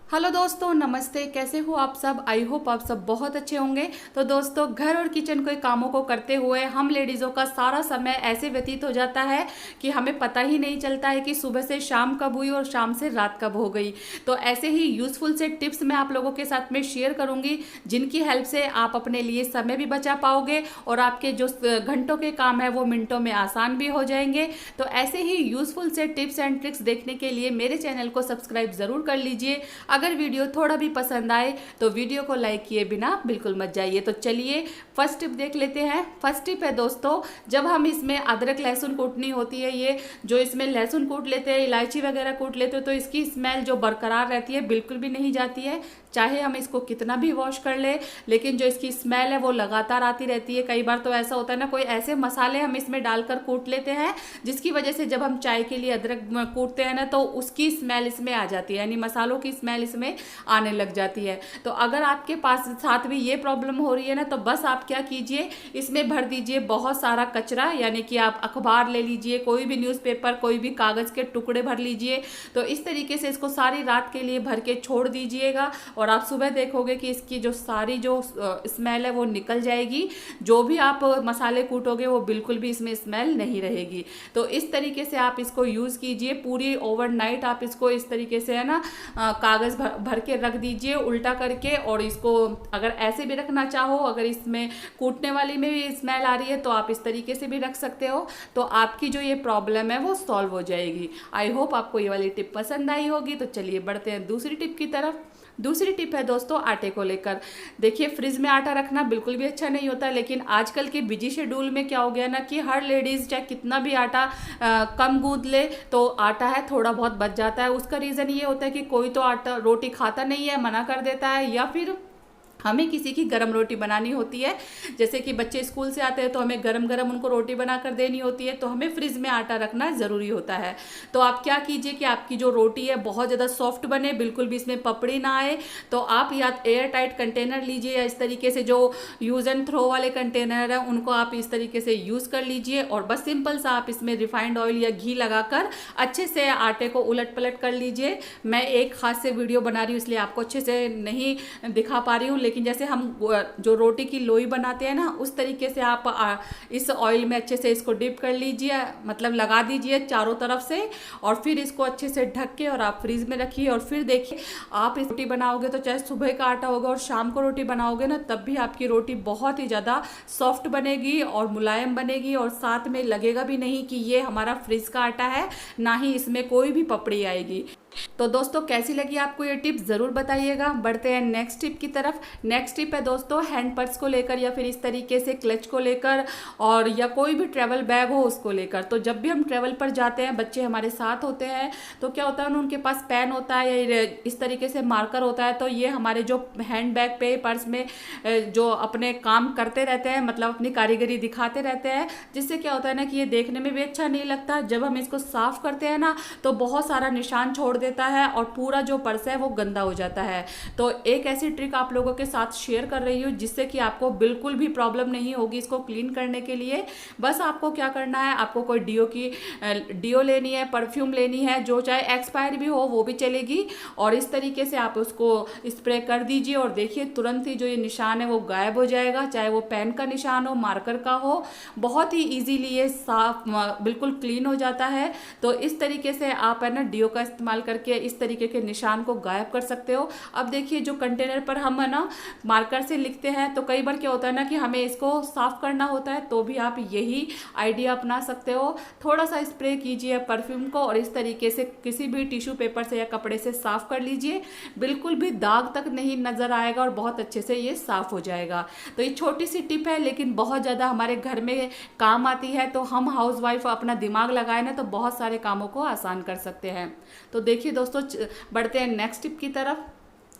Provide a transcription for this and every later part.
Hello दोस्तों, नमस्ते। कैसे हो आप सब? आई होप आप सब बहुत अच्छे होंगे। तो दोस्तों, घर और किचन के कामों को करते हुए हम लेडीज़ों का सारा समय ऐसे व्यतीत हो जाता है कि हमें पता ही नहीं चलता है कि सुबह से शाम कब हुई और शाम से रात कब हो गई। तो ऐसे ही यूज़फुल से टिप्स मैं आप लोगों के साथ में शेयर करूंगी, जिनकी हेल्प से आप अपने लिए समय भी बचा पाओगे और आपके जो घंटों के काम है वो मिनटों में आसान भी हो जाएंगे। तो ऐसे ही यूज़फुल से टिप्स एंड ट्रिक्स देखने के लिए मेरे चैनल को सब्सक्राइब ज़रूर कर लीजिए। अगर वीडियो थोड़ा भी पसंद आए तो वीडियो को लाइक किए बिना बिल्कुल मत जाइए। तो चलिए फर्स्ट टिप देख लेते हैं। फर्स्ट टिप है दोस्तों, जब हम इसमें अदरक लहसुन कूटनी होती है, ये जो इसमें लहसुन कूट लेते हैं, इलायची वगैरह कूट लेते हैं, तो इसकी स्मेल जो बरकरार रहती है बिल्कुल भी नहीं जाती है। चाहे हम इसको कितना भी वॉश कर ले, लेकिन जो इसकी स्मेल है वो लगातार आती रहती है। कई बार तो ऐसा होता है ना, कोई ऐसे मसाले हम इसमें डालकर कूट लेते हैं जिसकी वजह से जब हम चाय के लिए अदरक कूटते हैं ना, तो उसकी स्मेल इसमें आ जाती है, यानी मसालों की स्मेल इसमें आने लग जाती है। तो अगर आपके पास साथ भी ये प्रॉब्लम हो रही है ना, तो बस आप क्या कीजिए, इसमें भर दीजिए बहुत सारा कचरा, यानी कि आप अखबार ले लीजिए, कोई भी न्यूज़पेपर, कोई भी कागज़ के टुकड़े भर लीजिए। तो इस तरीके से इसको सारी रात के लिए भर के छोड़ दीजिएगा और आप सुबह देखोगे कि इसकी जो सारी जो स्मेल है वो निकल जाएगी। जो भी आप मसाले कूटोगे वो बिल्कुल भी इसमें स्मेल नहीं रहेगी। तो इस तरीके से आप इसको यूज़ कीजिए। पूरी ओवरनाइट आप इसको इस तरीके से है ना, कागज़ भर के रख दीजिए उल्टा करके। और इसको अगर ऐसे भी रखना चाहो, अगर इसमें कूटने वाली में भी स्मेल आ रही है तो आप इस तरीके से भी रख सकते हो। तो आपकी जो ये प्रॉब्लम है वो सॉल्व हो जाएगी। आई होप आपको ये वाली टिप पसंद आई होगी। तो चलिए बढ़ते हैं दूसरी टिप की तरफ। दूसरी टिप है दोस्तों आटे को लेकर। देखिए, फ्रिज में आटा रखना बिल्कुल भी अच्छा नहीं होता, लेकिन आजकल के बिजी शेड्यूल में क्या हो गया ना कि हर लेडीज़ चाहे कितना भी आटा कम गूंद ले तो आटा है थोड़ा बहुत बच जाता है। उसका रीज़न ये होता है कि कोई तो आटा रोटी खाता नहीं है, मना कर देता है, या फिर हमें किसी की गरम रोटी बनानी होती है। जैसे कि बच्चे स्कूल से आते हैं तो हमें गरम गरम उनको रोटी बना कर देनी होती है, तो हमें फ्रिज में आटा रखना ज़रूरी होता है। तो आप क्या कीजिए कि आपकी जो रोटी है बहुत ज़्यादा सॉफ्ट बने, बिल्कुल भी इसमें पपड़ी ना आए, तो आप या एयर टाइट कंटेनर लीजिए, या इस तरीके से जो यूज़ एंड थ्रो वाले कंटेनर है उनको आप इस तरीके से यूज़ कर लीजिए। और बस सिंपल सा आप इसमें रिफाइंड ऑयल या घी लगाकर अच्छे से आटे को उलट पलट कर लीजिए। मैं एक हाथ से वीडियो बना रही हूँ इसलिए आपको अच्छे से नहीं दिखा पा रही हूँ, लेकिन जैसे हम जो रोटी की लोई बनाते हैं ना, उस तरीके से आप इस ऑयल में अच्छे से इसको डिप कर लीजिए, मतलब लगा दीजिए चारों तरफ से, और फिर इसको अच्छे से ढक के और आप फ्रीज में रखिए। और फिर देखिए, आप इस रोटी बनाओगे तो चाहे सुबह का आटा होगा और शाम को रोटी बनाओगे ना, तब भी आपकी रोटी बहुत ही ज़्यादा सॉफ्ट बनेगी और मुलायम बनेगी, और साथ में लगेगा भी नहीं कि ये हमारा फ्रिज का आटा है, ना ही इसमें कोई भी पपड़ी आएगी। तो दोस्तों, कैसी लगी आपको ये टिप ज़रूर बताइएगा। बढ़ते हैं नेक्स्ट टिप की तरफ। नेक्स्ट टिप है दोस्तों हैंड पर्स को लेकर, या फिर इस तरीके से क्लच को लेकर, और या कोई भी ट्रैवल बैग हो उसको लेकर। तो जब भी हम ट्रैवल पर जाते हैं, बच्चे हमारे साथ होते हैं, तो क्या होता है ना, उनके पास पेन होता है या इस तरीके से मार्कर होता है, तो ये हमारे जो हैंड बैग पे पर्स में जो अपने काम करते रहते हैं, मतलब अपनी कारीगरी दिखाते रहते हैं, जिससे क्या होता है ना कि ये देखने में भी अच्छा नहीं लगता। जब हम इसको साफ करते हैं ना, तो बहुत सारा निशान छोड़ देता है और पूरा जो पर्स है वो गंदा हो जाता है। तो एक ऐसी ट्रिक आप लोगों के साथ शेयर कर रही हूँ जिससे कि आपको बिल्कुल भी प्रॉब्लम नहीं होगी इसको क्लीन करने के लिए। बस आपको क्या करना है, आपको कोई डियो लेनी है, परफ्यूम लेनी है, जो चाहे एक्सपायर भी हो वो भी चलेगी, और इस तरीके से आप उसको स्प्रे कर दीजिए और देखिए तुरंत ही जो ये निशान है वो गायब हो जाएगा। चाहे वो पेन का निशान हो, मार्कर का हो, बहुत ही ईजीली ये साफ बिल्कुल क्लीन हो जाता है। तो इस तरीके से आप है ना डियो का इस्तेमाल करके इस तरीके के निशान को गायब कर सकते हो। अब देखिए, जो कंटेनर पर हम है ना मार्कर से लिखते हैं, तो कई बार क्या होता है ना कि हमें इसको साफ करना होता है, तो भी आप यही आइडिया अपना सकते हो। थोड़ा सा स्प्रे कीजिए परफ्यूम को और इस तरीके से किसी भी टिश्यू पेपर से या कपड़े से साफ कर लीजिए। बिल्कुल भी दाग तक नहीं नजर आएगा और बहुत अच्छे से ये साफ हो जाएगा। तो ये छोटी सी टिप है, लेकिन बहुत ज़्यादा हमारे घर में काम आती है। तो हम हाउसवाइफ अपना दिमाग लगाए ना, तो बहुत सारे कामों को आसान कर सकते हैं। तो देखिए दोस्तों, बढ़ते हैं नेक्स्ट टिप की तरफ।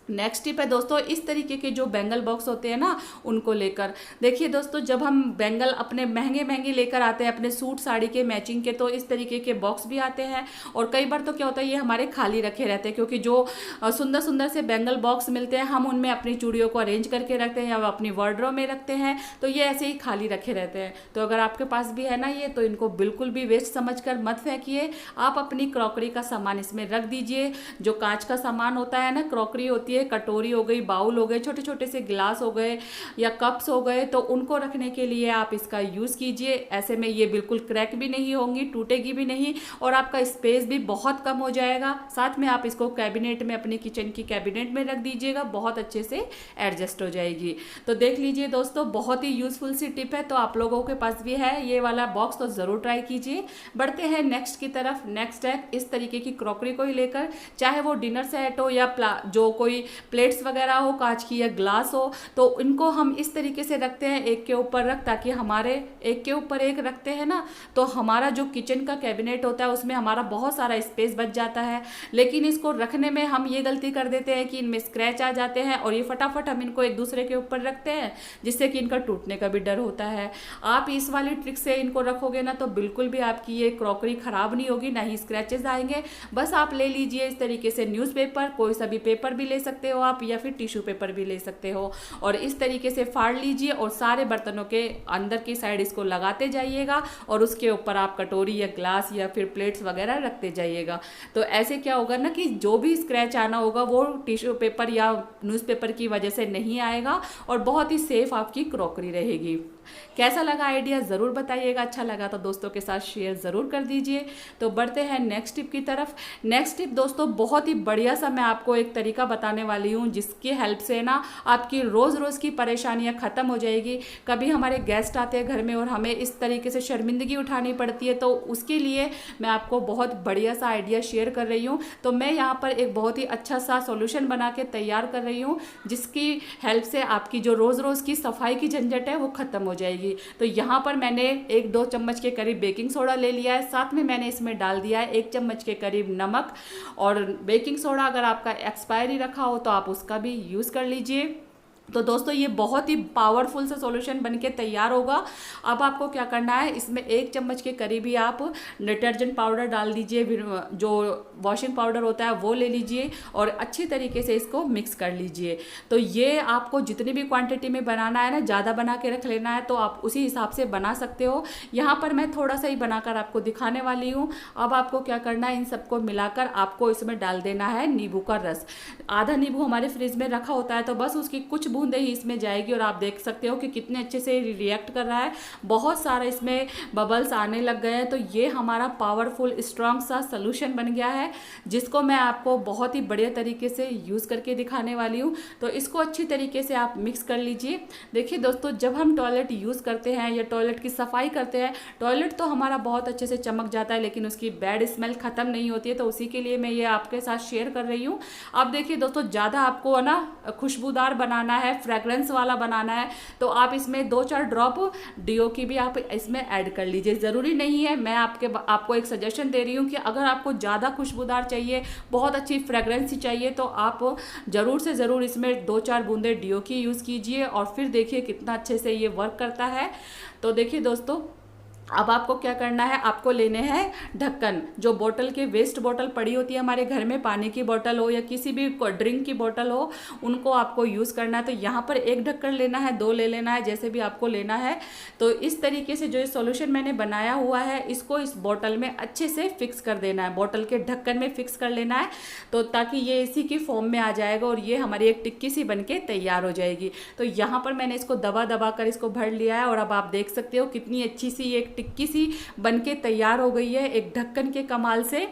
नेक्स्ट टिप है दोस्तों, इस तरीके के जो बैंगल बॉक्स होते हैं ना, उनको लेकर देखिए दोस्तों, जब हम बैंगल अपने महंगे महंगे लेकर आते हैं अपने सूट साड़ी के मैचिंग के, तो इस तरीके के बॉक्स भी आते हैं। और कई बार तो क्या होता है, ये हमारे खाली रखे रहते हैं, क्योंकि जो सुंदर सुंदर से बैंगल बॉक्स मिलते हैं, हम उनमें अपनी चूड़ियों को अरेंज करके रखते हैं या अपनी वार्डरोब में रखते हैं, तो ये ऐसे ही खाली रखे रहते हैं। तो अगर आपके पास भी है ना ये, तो इनको बिल्कुल भी वेस्ट समझकर मत फेंकिए। आप अपनी क्रॉकरी का सामान इसमें रख दीजिए। जो कांच का सामान होता है ना, क्रॉकरी होती है, कटोरी हो गई, बाउल हो गए, छोटे छोटे से गिलास हो गए या कप्स हो गए, तो उनको रखने के लिए आप इसका यूज़ कीजिए। ऐसे में ये बिल्कुल क्रैक भी नहीं होंगी, टूटेगी भी नहीं, और आपका स्पेस भी बहुत कम हो जाएगा। साथ में आप इसको कैबिनेट में, अपनी किचन की कैबिनेट में रख दीजिएगा, बहुत अच्छे से एडजस्ट हो जाएगी। तो देख लीजिए दोस्तों, बहुत ही यूजफुल सी टिप है। तो आप लोगों के पास भी है ये वाला बॉक्स, तो ज़रूर ट्राई कीजिए। बढ़ते हैं नेक्स्ट की तरफ। नेक्स्ट है इस तरीके की क्रॉकरी को ही लेकर, चाहे वो डिनर सेट हो या जो कोई प्लेट्स वगैरह हो, कांच की या ग्लास हो, तो इनको हम इस तरीके से रखते हैं एक के ऊपर रख, ताकि हमारे एक के ऊपर एक रखते हैं ना, तो हमारा जो किचन का कैबिनेट होता है उसमें हमारा बहुत सारा स्पेस बच जाता है। लेकिन इसको रखने में हम ये गलती कर देते हैं कि इनमें स्क्रैच आ जाते हैं, और ये फटाफट हम इनको एक दूसरे के ऊपर रखते हैं, जिससे कि इनका टूटने का भी डर होता है। आप इस वाली ट्रिक से इनको रखोगे ना, तो बिल्कुल भी आपकी ये क्रॉकरी खराब नहीं होगी, ना ही स्क्रैचेस आएंगे। बस आप ले लीजिए इस तरीके से न्यूज़पेपर, कोई सा भी पेपर भी ले सकते हो आप, या फिर टिश्यू पेपर भी ले सकते हो, और इस तरीके से फाड़ लीजिए और सारे बर्तनों के अंदर की साइड इसको लगाते जाइएगा, और उसके ऊपर आप कटोरी या ग्लास या फिर प्लेट्स वगैरह रखते जाइएगा। तो ऐसे क्या होगा ना, कि जो भी स्क्रैच आना होगा वो टिश्यू पेपर या न्यूज़पेपर की वजह से नहीं आएगा, और बहुत ही सेफ आपकी क्रॉकरी रहेगी। कैसा लगा आइडिया ज़रूर बताइएगा। अच्छा लगा तो दोस्तों के साथ शेयर ज़रूर कर दीजिए। तो बढ़ते हैं नेक्स्ट टिप की तरफ। नेक्स्ट टिप दोस्तों, बहुत ही बढ़िया सा मैं आपको एक तरीका बताने वाली हूँ, जिसकी हेल्प से ना आपकी रोज़ रोज़ की परेशानियाँ ख़त्म हो जाएगी। कभी हमारे गेस्ट आते हैं घर में और हमें इस तरीके से शर्मिंदगी उठानी पड़ती है, तो उसके लिए मैं आपको बहुत बढ़िया सा आइडिया शेयर कर रही हूँ। तो मैं यहाँ पर एक बहुत ही अच्छा सा सॉल्यूशन बना के तैयार कर रही हूँ, जिसकी हेल्प से आपकी जो रोज़ रोज़ की सफाई की झंझट है वो ख़त्म हो जाएगी। तो यहाँ पर मैंने 1-2 चम्मच के करीब बेकिंग सोडा ले लिया है, साथ में मैंने इसमें डाल दिया है 1 चम्मच के करीब नमक। और बेकिंग सोडा अगर आपका एक्सपायरी रखा हो तो आप उसका भी यूज़ कर लीजिए। तो दोस्तों ये बहुत ही पावरफुल सा सॉल्यूशन बनके तैयार होगा। अब आपको क्या करना है, इसमें 1 चम्मच के करीब ही आप डिटर्जेंट पाउडर डाल दीजिए, जो वॉशिंग पाउडर होता है वो ले लीजिए, और अच्छी तरीके से इसको मिक्स कर लीजिए। तो ये आपको जितनी भी क्वांटिटी में बनाना है ना, ज़्यादा बना के रख लेना है, तो आप उसी हिसाब से बना सकते हो। यहाँ पर मैं थोड़ा सा ही बनाकर आपको दिखाने वाली हूँ। अब आपको क्या करना है, इन सबको मिलाकर आपको इसमें डाल देना है नींबू का रस। आधा नींबू हमारे फ्रिज में रखा होता है, तो बस उसकी कुछ बूंदे ही इसमें जाएगी, और आप देख सकते हो कि कितने अच्छे से रिएक्ट कर रहा है। बहुत सारा इसमें बबल्स आने लग गए हैं। तो ये हमारा पावरफुल स्ट्रॉन्ग सा सॉल्यूशन बन गया है, जिसको मैं आपको बहुत ही बढ़िया तरीके से यूज़ करके दिखाने वाली हूँ। तो इसको अच्छी तरीके से आप मिक्स कर लीजिए। देखिए दोस्तों, जब हम टॉयलेट यूज़ करते हैं या टॉयलेट की सफाई करते हैं, टॉयलेट तो हमारा बहुत अच्छे से चमक जाता है, लेकिन उसकी बैड स्मेल ख़त्म नहीं होती है। तो उसी के लिए मैं ये आपके साथ शेयर कर रही हूँ। अब देखिए दोस्तों, ज़्यादा आपको है ना खुशबूदार बनाना है, फ्रेगरेंस वाला बनाना है, तो आप इसमें 2-4 ड्रॉप डीओ की भी आप इसमें ऐड कर लीजिए। ज़रूरी नहीं है, मैं आपको एक सजेशन दे रही हूँ कि अगर आपको ज़्यादा खुशबूदार चाहिए, बहुत अच्छी फ्रेगरेंस चाहिए, तो आप ज़रूर से ज़रूर इसमें 2-4 बूंदे डीओ की यूज़ कीजिए, और फिर देखिए कितना अच्छे से ये वर्क करता है। तो देखिए दोस्तों, अब आपको क्या करना है, आपको लेने हैं ढक्कन। जो बोतल के वेस्ट बोतल पड़ी होती है हमारे घर में, पानी की बोतल हो या किसी भी ड्रिंक की बोतल हो, उनको आपको यूज़ करना है। तो यहाँ पर 1 ढक्कन लेना है, 2 ले लेना है, जैसे भी आपको लेना है। तो इस तरीके से जो ये सॉल्यूशन मैंने बनाया हुआ है, इसको इस बोतल में अच्छे से फिक्स कर देना है, बोतल के ढक्कन में फिक्स कर लेना है, तो ताकि ये इसी की फॉर्म में आ जाएगा, और ये हमारी एक टिक्की सी बन के तैयार हो जाएगी। तो यहाँ पर मैंने इसको दबा दबा कर इसको भर लिया है, और अब आप देख सकते हो कितनी अच्छी सी एक टिक्की सी बनके तैयार हो गई है, एक ढक्कन के कमाल से।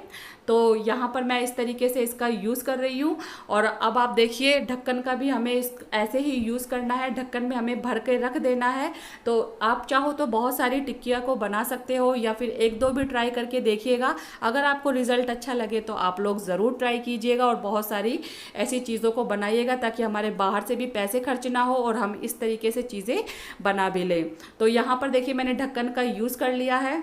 तो यहाँ पर मैं इस तरीके से इसका यूज़ कर रही हूँ। और अब आप देखिए, ढक्कन का भी हमें ऐसे ही यूज़ करना है, ढक्कन में हमें भर के रख देना है। तो आप चाहो तो बहुत सारी टिक्कियाँ को बना सकते हो, या फिर 1-2 भी ट्राई करके देखिएगा। अगर आपको रिजल्ट अच्छा लगे तो आप लोग ज़रूर ट्राई कीजिएगा, और बहुत सारी ऐसी चीज़ों को बनाइएगा, ताकि हमारे बाहर से भी पैसे खर्च ना हो और हम इस तरीके से चीज़ें बना भी लें। तो यहाँ पर देखिए, मैंने ढक्कन का यूज़ कर लिया है।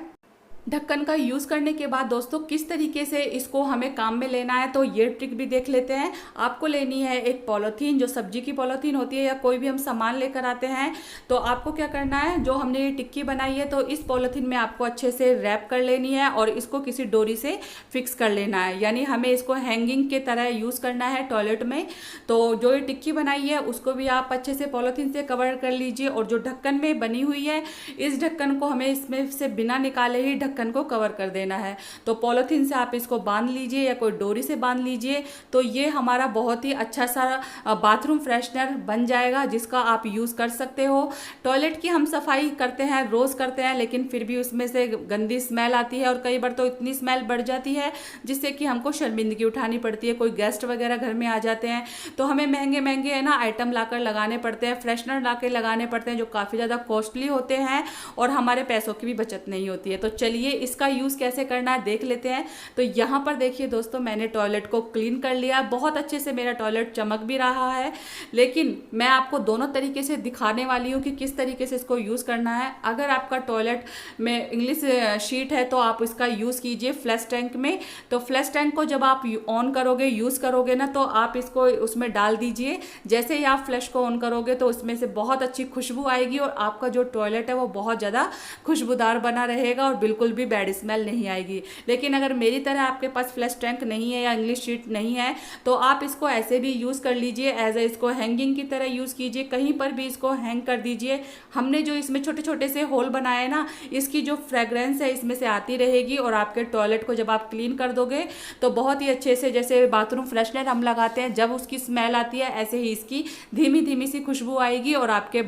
ढक्कन का यूज़ करने के बाद दोस्तों किस तरीके से इसको हमें काम में लेना है, तो ये ट्रिक भी देख लेते हैं। आपको लेनी है एक पॉलीथीन, जो सब्जी की पॉलीथीन होती है या कोई भी हम सामान लेकर आते हैं, तो आपको क्या करना है, जो हमने ये टिक्की बनाई है तो इस पॉलीथीन में आपको अच्छे से रैप कर लेनी है और इसको किसी डोरी से फिक्स कर लेना है, यानी हमें इसको हैंगिंग के तरह यूज़ करना है टॉयलेट में। तो जो ये टिक्की बनाई है उसको भी आप अच्छे से पॉलीथीन से कवर कर लीजिए, और जो ढक्कन में बनी हुई है इस ढक्कन को हमें इसमें से बिना निकाले ही ढक्कन को कवर कर देना है। तो पॉलीथीन से आप इसको बांध लीजिए या कोई डोरी से बांध लीजिए, तो ये हमारा बहुत ही अच्छा सा बाथरूम फ्रेशनर बन जाएगा, जिसका आप यूज़ कर सकते हो। टॉयलेट की हम सफाई करते हैं, रोज़ करते हैं, लेकिन फिर भी उसमें से गंदी स्मेल आती है, और कई बार तो इतनी स्मेल बढ़ जाती है जिससे कि हमको शर्मिंदगी उठानी पड़ती है। कोई गेस्ट वगैरह घर में आ जाते हैं तो हमें महंगे महंगे है ना आइटम लाकर लगाने पड़ते हैं, फ्रेशनर ला कर लगाने पड़ते हैं, जो काफ़ी ज़्यादा कॉस्टली होते हैं और हमारे पैसों की भी बचत नहीं होती है। तो चलिए इसका यूज़ कैसे करना है देख लेते हैं। तो यहाँ पर देखिए दोस्तों, मैंने टॉयलेट को क्लीन कर लिया, बहुत अच्छे से मेरा टॉयलेट चमक भी रहा है। लेकिन मैं आपको दोनों तरीके से दिखाने वाली हूँ कि किस तरीके से इसको यूज़ करना है। अगर आपका टॉयलेट में इंग्लिश शीट है तो आप इसका यूज़ कीजिए फ्लश टैंक में। तो फ्लश टैंक को जब आप ऑन करोगे, यूज़ करोगे ना, तो आप इसको उसमें डाल दीजिए। जैसे ही आप फ्लश को ऑन करोगे तो उसमें से बहुत अच्छी खुशबू आएगी और आपका जो टॉयलेट है वो बहुत ज़्यादा खुशबूदार बना रहेगा और बिल्कुल भी बैड स्मेल नहीं आएगी। लेकिन अगर मेरी तरह आपके पास फ्लश टैंक नहीं है या इंग्लिश शीट नहीं है तो आप इसको ऐसे भी यूज़ कर लीजिए, एज ए इसको हैंगिंग की तरह यूज़ कीजिए, कहीं पर भी इसको हैंग कर दीजिए। हमने जो इसमें छोटे छोटे से होल बनाए ना, इसकी जो फ्रेग्रेंस है इसमें से आती रहेगी, और आपके टॉयलेट को जब आप क्लीन कर दोगे तो बहुत ही अच्छे से, जैसे बाथरूम फ्रेशनर हम लगाते हैं जब उसकी स्मेल आती है, ऐसे ही इसकी धीमी धीमी सी खुशबू आएगी और आपके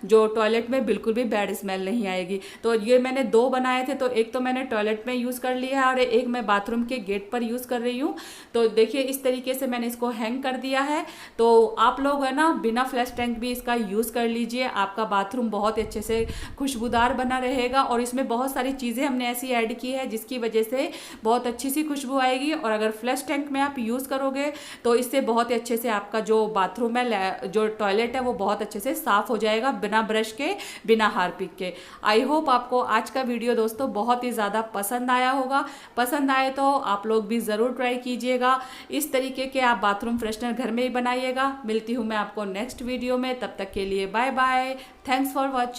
जो टॉयलेट में बिल्कुल भी बैड स्मेल नहीं आएगी। तो ये मैंने 2 बनाए थे, तो एक तो मैंने टॉयलेट में यूज़ कर लिया है और एक मैं बाथरूम के गेट पर यूज़ कर रही हूँ। तो देखिए इस तरीके से मैंने इसको हैंग कर दिया है। तो आप लोग है ना बिना फ्लैश टैंक भी इसका यूज़ कर लीजिए, आपका बाथरूम बहुत ही अच्छे से खुशबूदार बना रहेगा। और इसमें बहुत सारी चीज़ें हमने ऐसी ऐड की है जिसकी वजह से बहुत अच्छी सी खुशबू आएगी। और अगर फ्लैश टैंक में आप यूज़ करोगे तो इससे बहुत ही अच्छे से आपका जो बाथरूम है, जो टॉयलेट है, वो बहुत अच्छे से साफ़ हो जाएगा, बिना ब्रश के, बिना हार्पिक के। आई होप आपको आज का वीडियो दोस्तों बहुत ही ज़्यादा पसंद आया होगा। पसंद आए तो आप लोग भी ज़रूर ट्राई कीजिएगा। इस तरीके के आप बाथरूम फ्रेशनर घर में ही बनाइएगा। मिलती हूँ मैं आपको नेक्स्ट वीडियो में, तब तक के लिए bye bye. Thanks for watching.